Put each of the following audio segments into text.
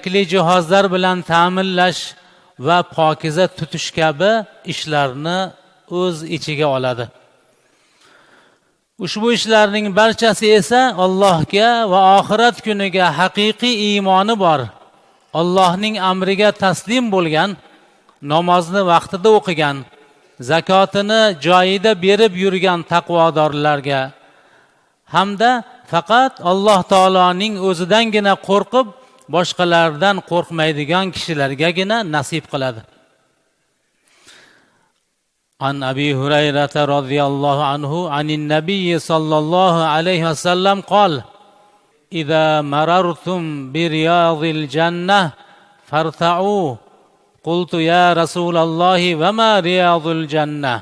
kerakli jihozlar bilan ta'minlash va pokiza tutish kabi ishlarni o'z ichiga oladi. Ushbu ishlarning barchasi esa Allohga va oxirat kuniga haqiqiy iymoni bor, Allohning amriga taslim bo'lgan, namozni vaqtida o'qigan, zakotini joyida berib yurgan taqvodorlarga hamda faqat Alloh taoloning o'zidangina qo'rqib, boshqalardan qo'rqmaydigan kishilargagina nasib qiladi. An Abi Hurayra radhiyallohu anhu anin Nabiy sallallohu alayhi vasallam qol: "Idza marartum bi riyadil jannah farta'u." Qultu ya Rasululloh va ma riyadul jannah?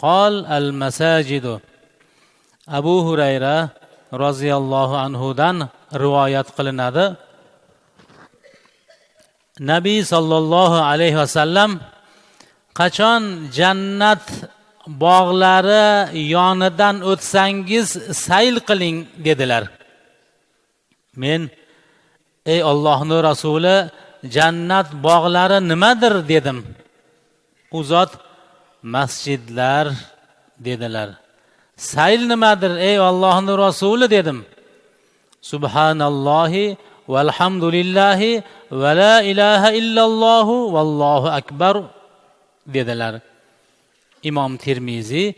Qol al-masajidu. Abu Hurayra radhiyallohu anhu dan rivoyat qilinadi. Nabiy sallallohu alayhi vasallam qachon jannat bog'lari yonidan o'tsangiz sayl qiling dedilar. Men ey Allohning rasuli, jannat bog'lari nimadir dedim. U zot masjidlar dedilar. Sayl nimadir ey Allohning rasuli dedim. Subhanallohi valhamdulillahi va la ilaha illallohu vallohu akbar dedilar. Imom Tirmiziy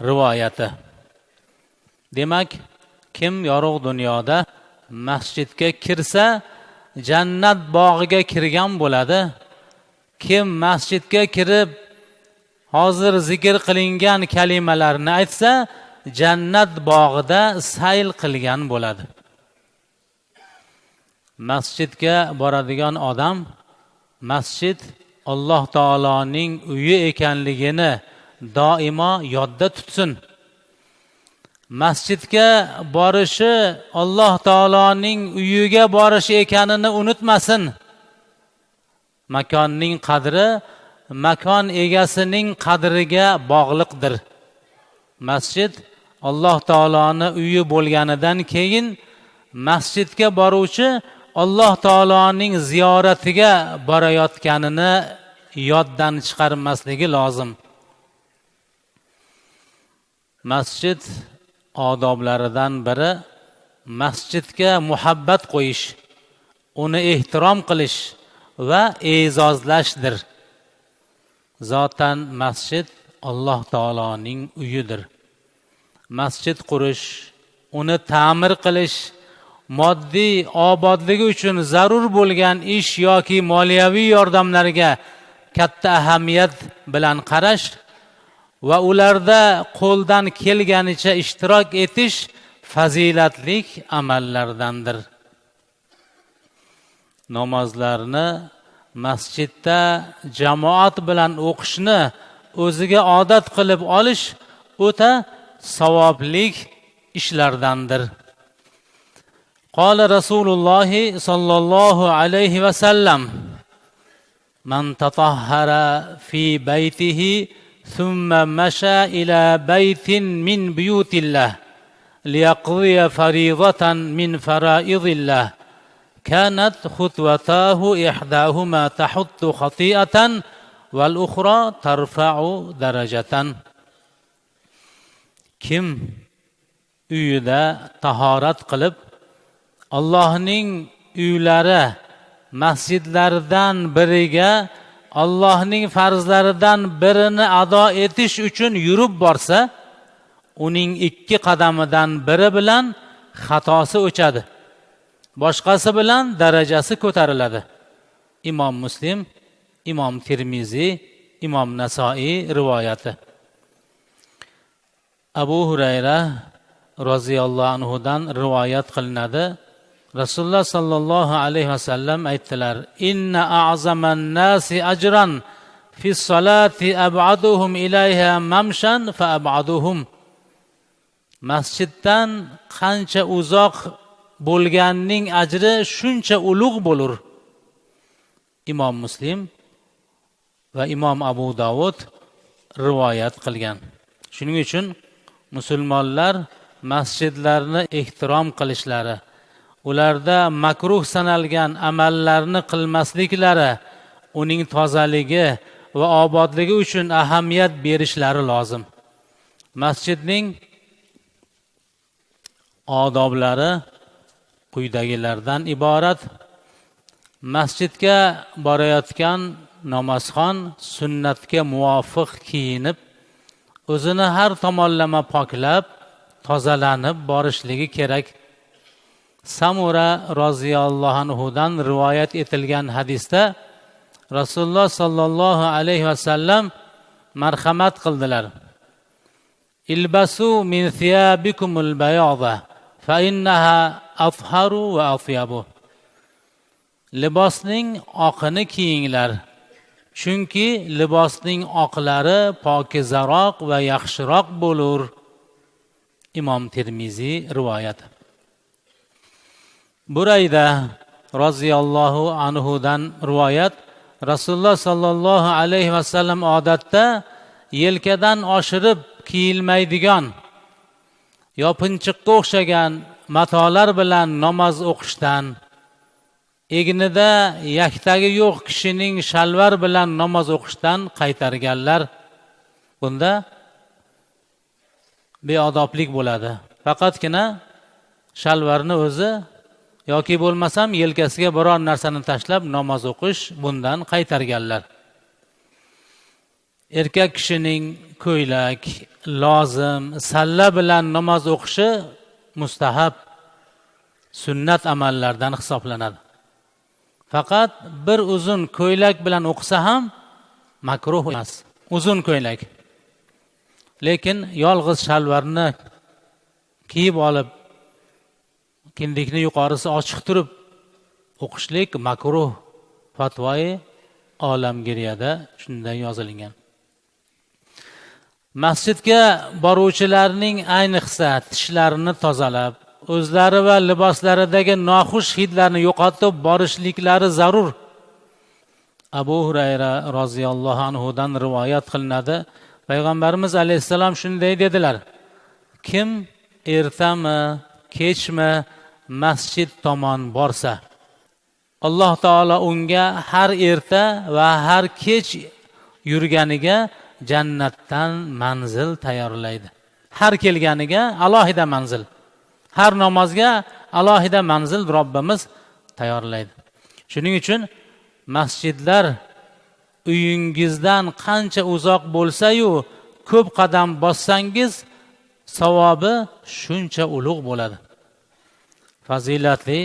rivoyati. Demak, kim yorug' dunyoda masjidga kirsa jannat bog'iga kirgan bo'ladi. Kim masjidga kirib hozir zikr qilingan kalimalarni aytsa jannat bog'ida sayl qilgan bo'ladi. Masjidga boradigan odam masjid Alloh taoloning uyi ekanligini doimo yodda tutsin. Masjidga borishi Alloh taoloning uyiga borishi ekanini unutmasin. Makonning qadri makon egasining qadriga bog'liqdir. Masjid Alloh taoloning uyi bo'lganidan keyin masjidga boruvchi Alloh taoloning ziyoratiga borayotganini yoddan chiqarmasligi lozim. Masjid odoblaridan biri masjidga muhabbat qo'yish, uni ehtirom qilish va e'zozlashdir. Zotan masjid Alloh taoloning uyidir. Masjid qurish, uni ta'mir qilish, moddiy obodligi uchun zarur bo'lgan ish yoki moliyaviy yordamlarga katta ahamiyat bilan qarash va ularda qo'ldan kelganicha ishtirok etish fazilatlik amallardandir. Namozlarni masjidda jamoat bilan o'qishni o'ziga odat qilib olish o'ta savoblik ishlardandir. Qala Rasululloh sallallohu alayhi va sallam: "Man tatahhara fi baytihi thumma masha ila baytin min buyutillah liyaqdiya fariidatan min faraidillah kanat khutwatahu ihdahuma tahuttu khati'atan wal ukhra tarfa'u darajatan." Kim uyida tahorat qilib Allohning uylari masjidlaridan biriga Allohning farzlaridan birini ado etish uchun yurib borsa, uning 2 qadamidan biri bilan xatosi o'chadi. Boshqasi bilan darajasi ko'tariladi. Imom Muslim, Imom Tirmiziy, Imom Nasoiy rivoyati. Abu Hurayra roziyallohu anhu dan rivoyat qilinadi. Rasululloh sallallohu alayhi vasallam aytdilar: "Inna a'zaman nasi ajran fi salati ab'aduhum ilayha mamshan fa ab'aduhum." Masjiddan qancha uzoq bo'lganning ajri shuncha ulug' bo'lur. Imom Muslim va Imom Abu Dovud rivoyat qilgan. Shuning uchun musulmonlar masjidlarni ehtirom qilishlari, ularda makruh sanalgan amallarni qilmasliklari, uning tozaligi va obodligi uchun ahamiyat berishlari lozim. Masjidning odoblari quyidagilardan iborat. Masjidga borayotgan namozxon sunnatga muvofiq kiyinib, o'zini har tomonlama poklab, tozalanib borishligi kerak. Samura roziyallohu anhudan rivoyat etilgan hadisda Rasululloh sallallohu alayhi vasallam marhamat qildilar. Ilbasu min thiyabikumul bayada fa innaha afharu va afyabu. Libosning oqini kiyinglar, chunki libosning oqlari pokizaroq va yaxshiroq bo'lur. Imom Tirmiziy rivoyati. Burayda roziyallohu anhudan rivoyat, Rasululloh sallallohu alayhi vasallam odatda yelkadan oshirib kiyilmaydigan yopinchiqqa o'xshagan matolar bilan namoz o'qishdan, egnida yaktagi yo'q kishining shalvar bilan namoz o'qishdan qaytarganlar. Bunda beodoblik bo'ladi. Faqatgina shalvarni o'zi yoki bo'lmasam yelkasiga biror narsani tashlab namoz o'qish, bundan qaytarganlar. Erkak kishining ko'ylak, lozim, salla bilan namoz o'qishi mustahab, sunnat amallardan hisoblanadi. Faqat bir uzun ko'ylak bilan o'qisa ham makruh emas. Uzun ko'ylak. Lekin yolg'iz shalvarni kiyib olib, kindikni yuqorisi ochiq turib o'qishlik makruh. Fatvoi Olamgiriyada shunday yozilgan. Masjidga boruvchilarning ayniqsa tishlarini tozalab, o'zlari va liboslaridagi noxush hidlarni yo'qotib borishliklari zarur. Abu Hurayra roziyallohu anhudan rivoyat qilinadi. Payg'ambarimiz alayhissalom shunday dedilar: kim ertami, kechmi masjid tomon borsa, Alloh taolo unga har erta va har kech yurganiga jannatdan manzil tayyorlaydi. Har kelganiga alohida manzil, har namozga alohida manzil Robbimiz tayyorlaydi. Shuning uchun masjidlar uyingizdan qancha uzoq bo'lsa-yu, ko'p qadam bossangiz savobi shuncha ulug' bo'ladi. Fazilatli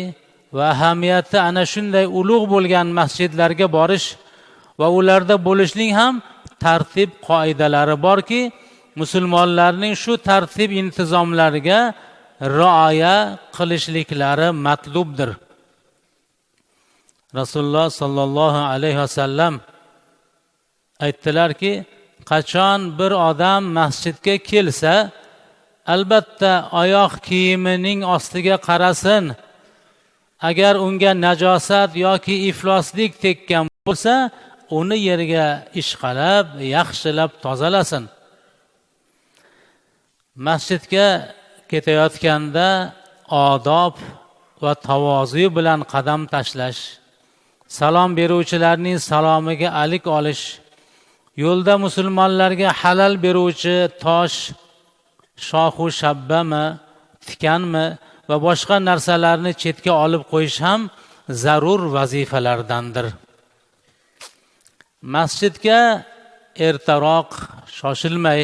va ahamiyati ana shunday ulug' bo'lgan masjidlarga borish va ularda bo'lishning ham tartib qoidalari borki, musulmonlarning shu tartib intizomlariga rioya qilishliklari matlubdir. Rasululloh sallallohu alayhi vasallam aytdilarki, qachon bir odam masjidga kelsa, albatta oyoq kiyimining ostiga qarasin. Agar unga najosat yoki ifloslik tekkan bo'lsa, uni yerga ishqalab, yaxshilab tozalasin. Masjidga ketayotganda odob va tavozu bilan qadam tashlash, salom beruvchilarning salomiga alik olish, yo'lda musulmonlarga halal beruvchi tosh, shoxu shabbami, tikanmi va boshqa narsalarni chetga olib qo'yish ham zarur vazifalardandir. Masjidga ertaroq shoshilmay